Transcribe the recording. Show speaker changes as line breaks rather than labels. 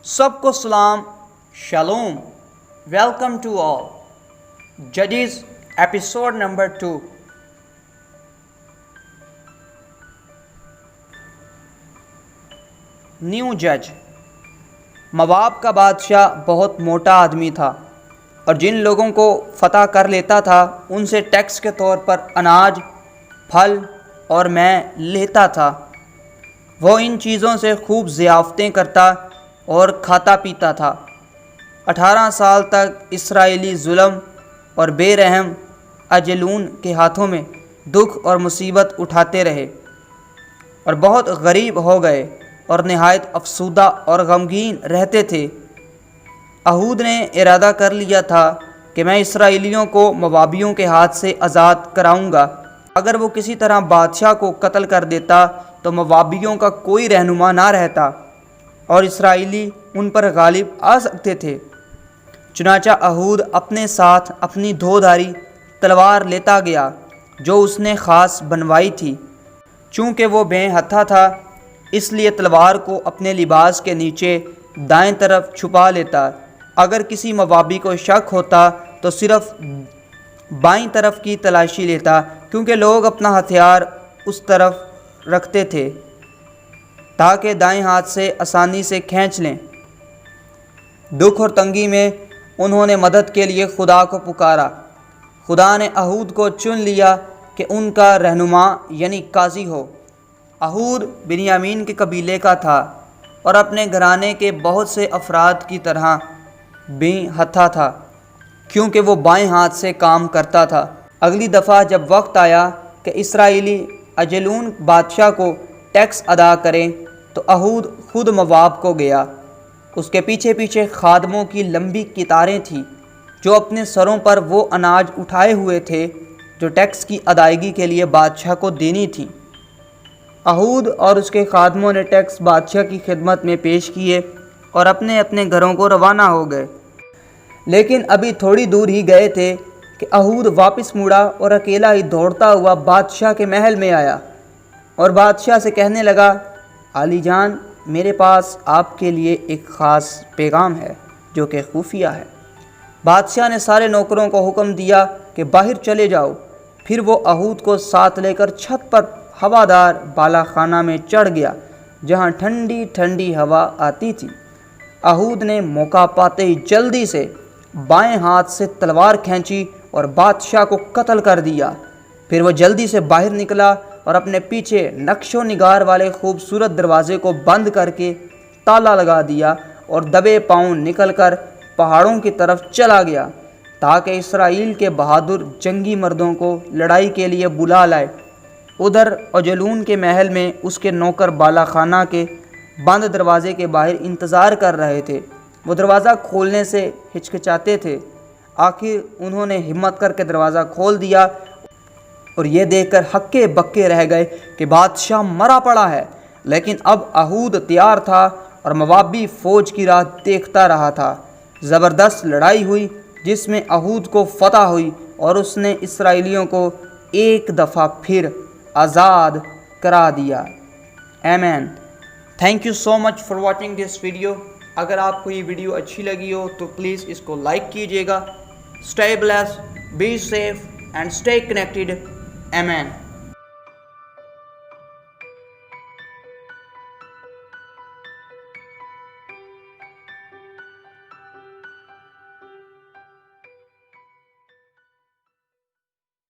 سب کو سلام، Shalom, welcome to all. ججز ایپیسوڈ نمبر 2. نیو جج. مواب کا بادشاہ بہت موٹا آدمی تھا اور جن لوگوں کو فتح کر لیتا تھا ان سے ٹیکس کے طور پر اناج، پھل اور میں لیتا تھا. وہ ان چیزوں سے خوب ضیافتیں کرتا اور کھاتا پیتا تھا. 18 سال تک اسرائیلی ظلم اور بے رحم اجلون کے ہاتھوں میں دکھ اور مصیبت اٹھاتے رہے اور بہت غریب ہو گئے اور نہایت افسردہ اور غمگین رہتے تھے. اہود نے ارادہ کر لیا تھا کہ میں اسرائیلیوں کو موابیوں کے ہاتھ سے آزاد کراؤں گا. اگر وہ کسی طرح بادشاہ کو قتل کر دیتا تو موابیوں کا کوئی رہنما نہ رہتا اور اسرائیلی ان پر غالب آ سکتے تھے. چنانچہ اہود اپنے ساتھ اپنی دھودھاری تلوار لیتا گیا جو اس نے خاص بنوائی تھی. چونکہ وہ بے ہتھا تھا اس لیے تلوار کو اپنے لباس کے نیچے دائیں طرف چھپا لیتا. اگر کسی موابی کو شک ہوتا تو صرف بائیں طرف کی تلاشی لیتا کیونکہ لوگ اپنا ہتھیار اس طرف رکھتے تھے تاکہ دائیں ہاتھ سے آسانی سے کھینچ لیں. دکھ اور تنگی میں انہوں نے مدد کے لیے خدا کو پکارا. خدا نے اہود کو چن لیا کہ ان کا رہنما یعنی قاضی ہو. اہود بنیامین کے قبیلے کا تھا اور اپنے گھرانے کے بہت سے افراد کی طرح بے ہتھا تھا کیونکہ وہ بائیں ہاتھ سے کام کرتا تھا. اگلی دفعہ جب وقت آیا کہ اسرائیلی اجلون بادشاہ کو ٹیکس ادا کریں تو اہود خود مواب کو گیا. اس کے پیچھے پیچھے خادموں کی لمبی قطاریں تھیں جو اپنے سروں پر وہ اناج اٹھائے ہوئے تھے جو ٹیکس کی ادائیگی کے لیے بادشاہ کو دینی تھی. اہود اور اس کے خادموں نے ٹیکس بادشاہ کی خدمت میں پیش کیے اور اپنے اپنے گھروں کو روانہ ہو گئے. لیکن ابھی تھوڑی دور ہی گئے تھے کہ اہود واپس مڑا اور اکیلا ہی دوڑتا ہوا بادشاہ کے محل میں آیا اور بادشاہ سے کہنے لگا، عالی جان، میرے پاس آپ کے لیے ایک خاص پیغام ہے جو کہ خفیہ ہے. بادشاہ نے سارے نوکروں کو حکم دیا کہ باہر چلے جاؤ. پھر وہ اہود کو ساتھ لے کر چھت پر ہوادار بالا خانہ میں چڑھ گیا جہاں ٹھنڈی ٹھنڈی ہوا آتی تھی. اہود نے موقع پاتے ہی جلدی سے بائیں ہاتھ سے تلوار کھینچی اور بادشاہ کو قتل کر دیا. پھر وہ جلدی سے باہر نکلا اور اپنے پیچھے نقش و نگار والے خوبصورت دروازے کو بند کر کے تالا لگا دیا اور دبے پاؤں نکل کر پہاڑوں کی طرف چلا گیا تاکہ اسرائیل کے بہادر جنگی مردوں کو لڑائی کے لیے بلا لائے. ادھر اجلون کے محل میں اس کے نوکر بالا خانہ کے بند دروازے کے باہر انتظار کر رہے تھے. وہ دروازہ کھولنے سے ہچکچاتے تھے. آخر انہوں نے ہمت کر کے دروازہ کھول دیا اور یہ دیکھ کر ہکے بکے رہ گئے کہ بادشاہ مرا پڑا ہے. لیکن اب اہود تیار تھا اور موابی فوج کی راہ دیکھتا رہا تھا. زبردست لڑائی ہوئی جس میں اہود کو فتح ہوئی اور اس نے اسرائیلیوں کو ایک دفعہ پھر آزاد کرا دیا. آمین. Thank you so much for watching this video. اگر آپ کو یہ ویڈیو اچھی لگی ہو تو پلیز اس کو لائک کیجیے گا. Stay blessed, be safe and stay connected. آمین.